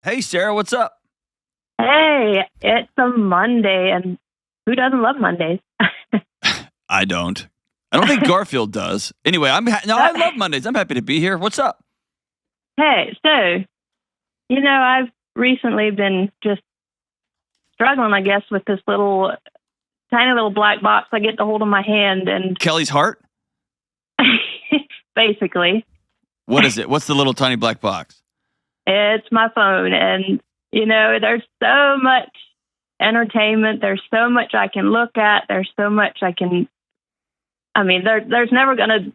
Hey, Sarah, what's up? Hey, it's a Monday, and who doesn't love Mondays? I don't. I don't think Garfield does. Anyway, I love Mondays. I'm happy to be here. What's up? Hey, so, I've recently been just struggling, I guess, with this tiny little black box I get to hold in my hand, and Kelly's heart? basically, What is it? What's the little tiny black box? it's my phone. And, there's so much entertainment. There's so much I can look at. There's so much there's never going to,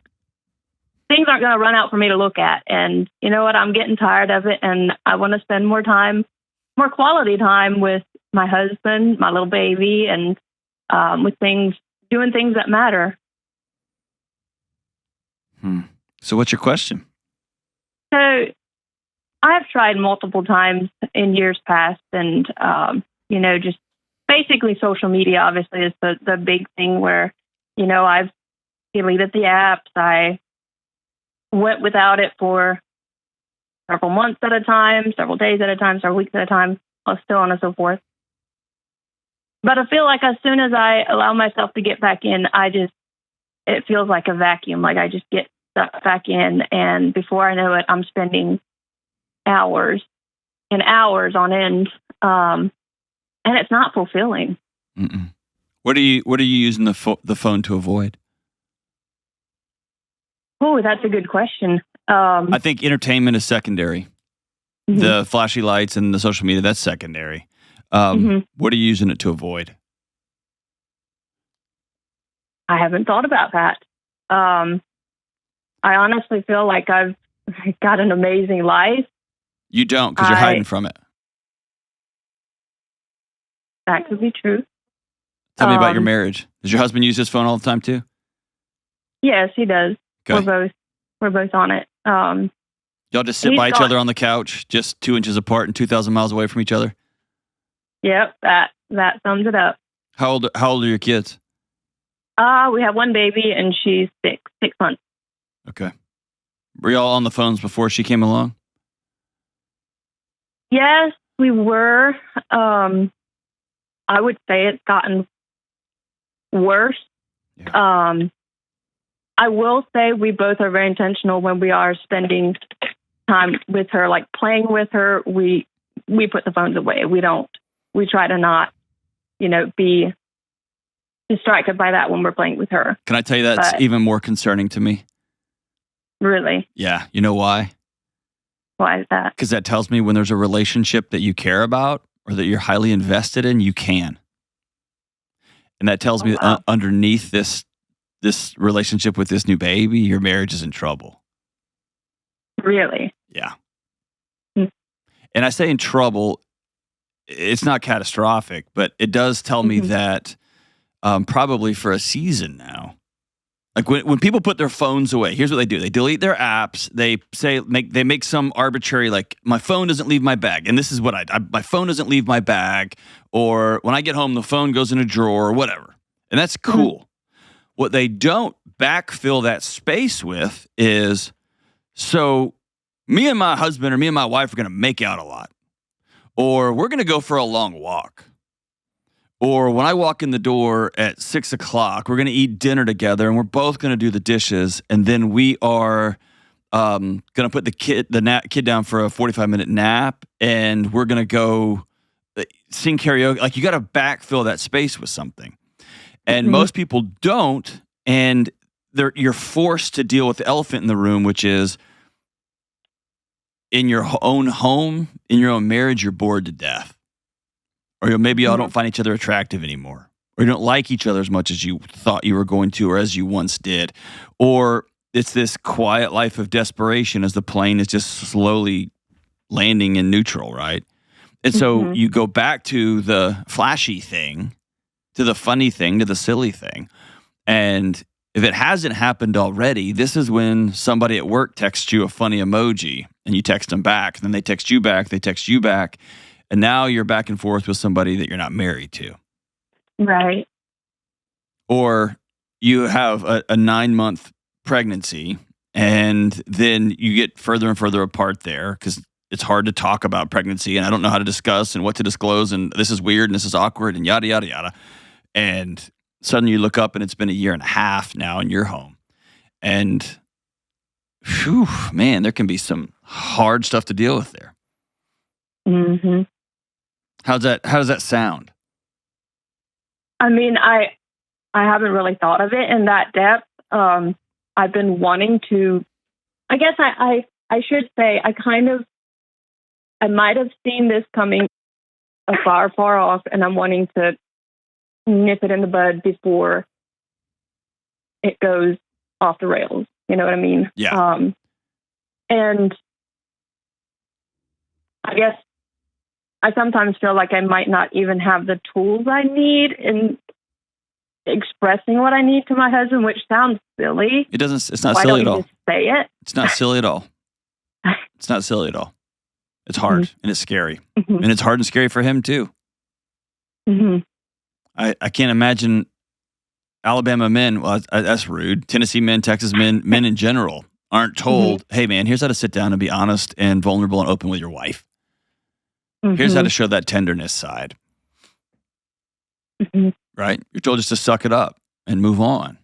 things aren't going to run out for me to look at. And you know what? I'm getting tired of it. And I want to spend more quality time with my husband, my little baby, and doing things that matter. So what's your question? So I've tried multiple times in years past, and, just basically social media obviously is the big thing where, I've deleted the apps. I went without it for several months at a time, several days at a time, several weeks at a time, so on and so forth. But I feel like as soon as I allow myself to get back in, it feels like a vacuum. Like I just get sucked back in, and before I know it, I'm spending hours and hours on end, and it's not fulfilling. Mm-mm. What are you using the phone to avoid? Oh, that's a good question. I think entertainment is secondary. Mm-hmm. The flashy lights and the social media, that's secondary. What are you using it to avoid? I haven't thought about that. I honestly feel like I've got an amazing life. You don't, because you're hiding from it. That could be true. Tell me about your marriage. Does your husband use his phone all the time too? Yes, he does. Okay. We're both on it. Y'all just sit by each other on the couch, just 2 inches apart and 2,000 miles away from each other? Yep, that sums it up. How old are your kids? We have one baby, and she's 6 months. Okay. Were y'all on the phones before she came along? Yes, we were. I would say it's gotten worse. Yeah. I will say we both are very intentional when we are spending time with her, like playing with her. We put the phones away. We try to not, be distracted by that when we're playing with her. Can I tell you that's even more concerning to me? Really? Yeah. You know why? Why is that? Because that tells me when there's a relationship that you care about or that you're highly invested in, you can. And that tells me underneath this relationship with this new baby, your marriage is in trouble. Really? Yeah. And I say in trouble, it's not catastrophic, but it does tell me that probably for a season now. Like when people put their phones away, here's what they do. They delete their apps. They make some arbitrary, like, my phone doesn't leave my bag. And this is what my phone doesn't leave my bag. Or when I get home, the phone goes in a drawer or whatever. And that's cool. What they don't backfill that space with is, so me and my husband or me and my wife are going to make out a lot. Or we're going to go for a long walk. Or when I walk in the door at 6 o'clock, we're going to eat dinner together and we're both going to do the dishes. And then we are going to put the kid down for a 45-minute nap. And we're going to go sing karaoke. Like, you got to backfill that space with something. And most people don't. And you're forced to deal with the elephant in the room, which is in your own home, in your own marriage, you're bored to death. Or maybe y'all don't find each other attractive anymore. Or you don't like each other as much as you thought you were going to or as you once did. Or it's this quiet life of desperation as the plane is just slowly landing in neutral, right? And so you go back to the flashy thing, to the funny thing, to the silly thing. And if it hasn't happened already, this is when somebody at work texts you a funny emoji and you text them back. Then they text you back, they text you back. And now you're back and forth with somebody that you're not married to. Right. Or you have a 9-month pregnancy and then you get further and further apart there because it's hard to talk about pregnancy, and I don't know how to discuss and what to disclose, and this is weird and this is awkward and yada, yada, yada. And suddenly you look up and it's been a year and a half now and you're home. And whew, man, there can be some hard stuff to deal with there. Mm-hmm. How does that sound? I mean, I haven't really thought of it in that depth. I've been wanting to, I guess I should say, I might have seen this coming far, far off, and I'm wanting to nip it in the bud before it goes off the rails. You know what I mean? Yeah. And I guess I sometimes feel like I might not even have the tools I need in expressing what I need to my husband, which sounds silly. It's not Why silly don't at you all. just say it? It's not silly at all. It's not silly at all. It's hard and it's scary. Mm-hmm. And it's hard and scary for him too. Mm-hmm. I can't imagine Alabama men, well, that's rude. Tennessee men, Texas men in general aren't told, hey man, here's how to sit down and be honest and vulnerable and open with your wife. Here's how to show that tenderness side. Mm-hmm. Right? You're told just to suck it up and move on.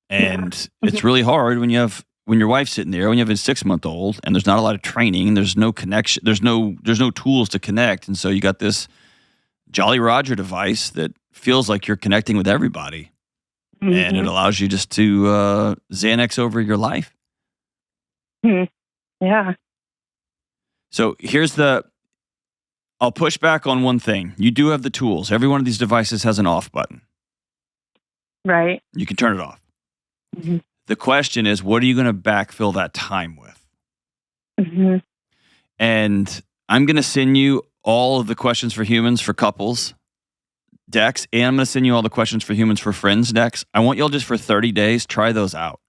And it's really hard when your wife's sitting there, when you have a 6-month-old and there's not a lot of training and there's no connection, there's no tools to connect. And so you got this Jolly Roger device that feels like you're connecting with everybody. And it allows you just to Xanax over your life. Yeah. So I'll push back on one thing. You do have the tools. Every one of these devices has an off button. Right. You can turn it off. Mm-hmm. The question is, what are you going to backfill that time with? Mm-hmm. And I'm going to send you all of the questions for humans for couples decks, and I'm going to send you all the questions for humans for friends decks. I want y'all just for 30 days, try those out.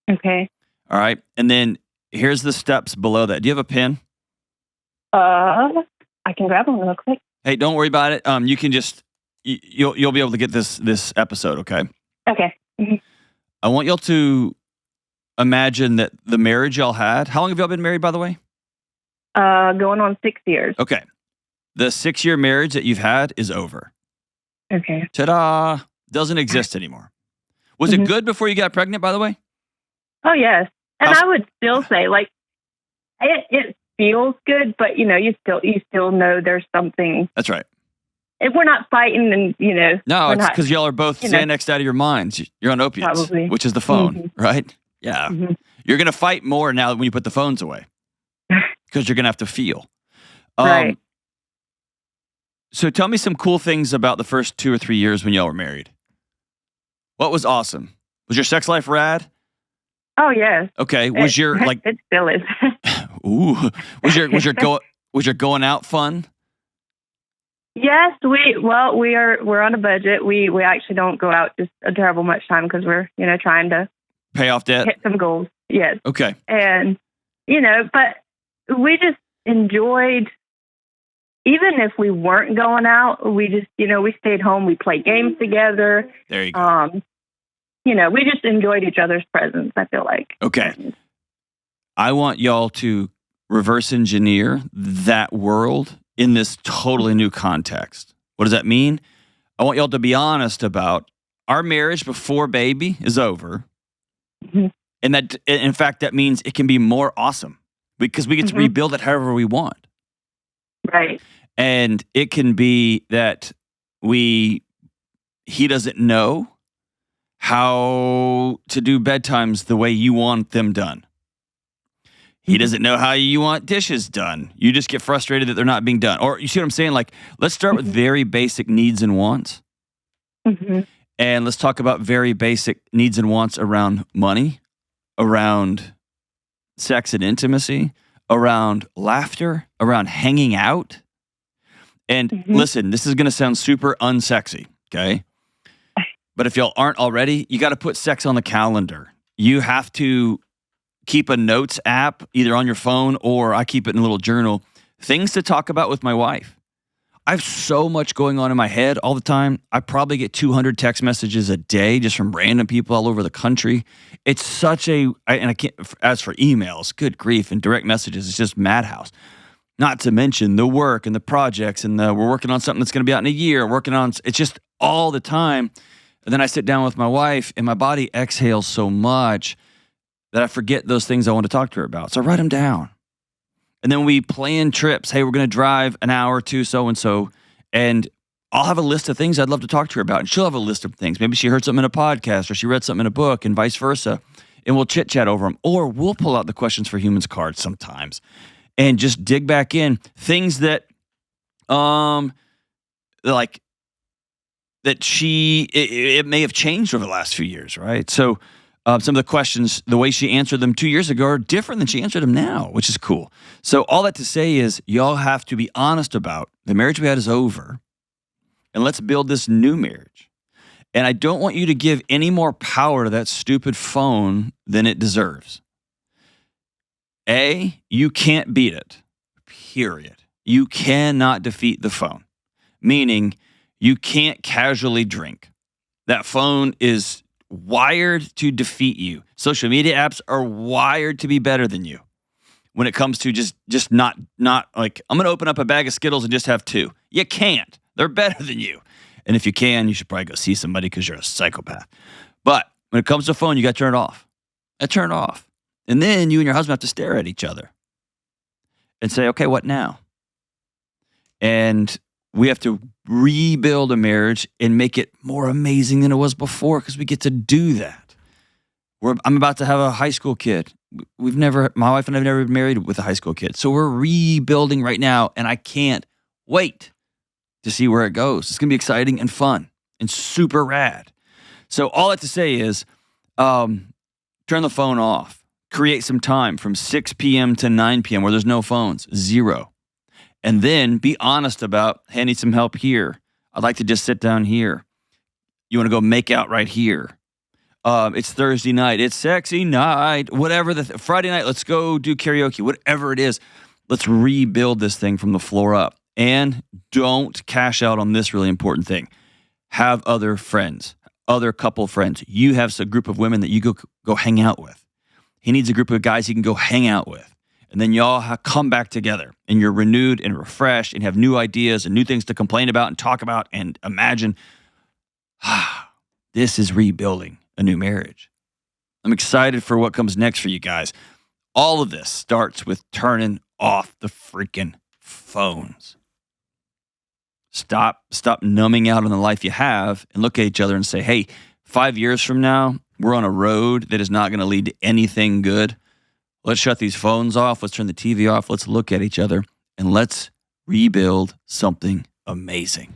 Okay. All right. And then here's the steps below that. Do you have a pen? I can grab one real quick. Hey, don't worry about it. You can just, you'll be able to get this episode, okay? Okay. Mm-hmm. I want y'all to imagine that the marriage y'all had, how long have y'all been married, by the way? Going on 6 years. Okay. The 6-year marriage that you've had is over. Okay. Ta-da! Doesn't exist anymore. Was it good before you got pregnant, by the way? Oh, yes. And I would still say, like, it feels good, but, you still know there's something. That's right. If we're not fighting and, No, it's because y'all are both Xanaxed out of your minds. You're on opiates, probably. Which is the phone, right? Yeah. Mm-hmm. You're going to fight more now when you put the phones away because you're going to have to feel. Right. So tell me some cool things about the first 2 or 3 years when y'all were married. What was awesome? Was your sex life rad? Oh, yes. Okay. Was your it still is. Ooh. Was your going out fun? Yes, we're on a budget. We actually don't go out just a terrible much time because we're, trying to pay off debt, hit some goals. Yes. Okay. And, but we just enjoyed, even if we weren't going out, we just, we stayed home, we played games together. There you go. We just enjoyed each other's presence, I feel like. Okay. I want y'all to reverse engineer that world in this totally new context. What does that mean? I want y'all to be honest about our marriage before baby is over. Mm-hmm. And that, in fact, that means it can be more awesome because we get to rebuild it however we want. Right. And it can be that he doesn't know how to do bedtimes the way you want them done. He doesn't know how you want dishes done. You just get frustrated that they're not being done. Or you see what I'm saying? Like, let's start with very basic needs and wants. Mm-hmm. And let's talk about very basic needs and wants around money, around sex and intimacy, around laughter, around hanging out. And listen, this is going to sound super unsexy, okay? But if y'all aren't already, you got to put sex on the calendar. You have to keep a notes app either on your phone or I keep it in a little journal. Things to talk about with my wife. I have so much going on in my head all the time. I probably get 200 text messages a day just from random people all over the country. It's such and I can't, as for emails, good grief, and direct messages, it's just madhouse. Not to mention the work and the projects and we're working on something that's going to be out in a year, it's just all the time. And then I sit down with my wife and my body exhales so much that I forget those things I want to talk to her about. So I write them down. And then we plan trips. Hey, we're going to drive an hour to so-and-so. And I'll have a list of things I'd love to talk to her about. And she'll have a list of things. Maybe she heard something in a podcast or she read something in a book and vice versa. And we'll chit-chat over them. Or we'll pull out the Questions for Humans cards sometimes and just dig back in. Things that, like, that it may have changed over the last few years, right? So some of the questions, the way she answered them 2 years ago are different than she answered them now, which is cool. So all that to say is y'all have to be honest about the marriage we had is over, and let's build this new marriage. And I don't want you to give any more power to that stupid phone than it deserves. You can't beat it, period. You cannot defeat the phone, meaning you can't casually drink. That phone is wired to defeat you. Social media apps are wired to be better than you when it comes to just not like, I'm going to open up a bag of Skittles and just have 2. You can't. They're better than you. And if you can, you should probably go see somebody because you're a psychopath. But when it comes to phone, you got to turn it off. Turn it off. And then you and your husband have to stare at each other and say, okay, what now? And we have to rebuild a marriage and make it more amazing than it was before because we get to do that. I'm about to have a high school kid. My wife and I have never been married with a high school kid. So we're rebuilding right now, and I can't wait to see where it goes. It's going to be exciting and fun and super rad. So all that to say is turn the phone off. Create some time from 6 p.m. to 9 p.m. where there's no phones, 0. And then be honest about, hey, I need some help here. I'd like to just sit down here. You want to go make out right here. It's Thursday night. It's sexy night. Whatever. Friday night, let's go do karaoke. Whatever it is, let's rebuild this thing from the floor up. And don't cash out on this really important thing. Have other friends, other couple friends. You have a group of women that you go hang out with. He needs a group of guys he can go hang out with. And then y'all come back together and you're renewed and refreshed and have new ideas and new things to complain about and talk about and imagine. This is rebuilding a new marriage. I'm excited for what comes next for you guys. All of this starts with turning off the freaking phones. Stop numbing out on the life you have and look at each other and say, hey, 5 years from now, we're on a road that is not going to lead to anything good. Let's shut these phones off. Let's turn the TV off. Let's look at each other and let's rebuild something amazing.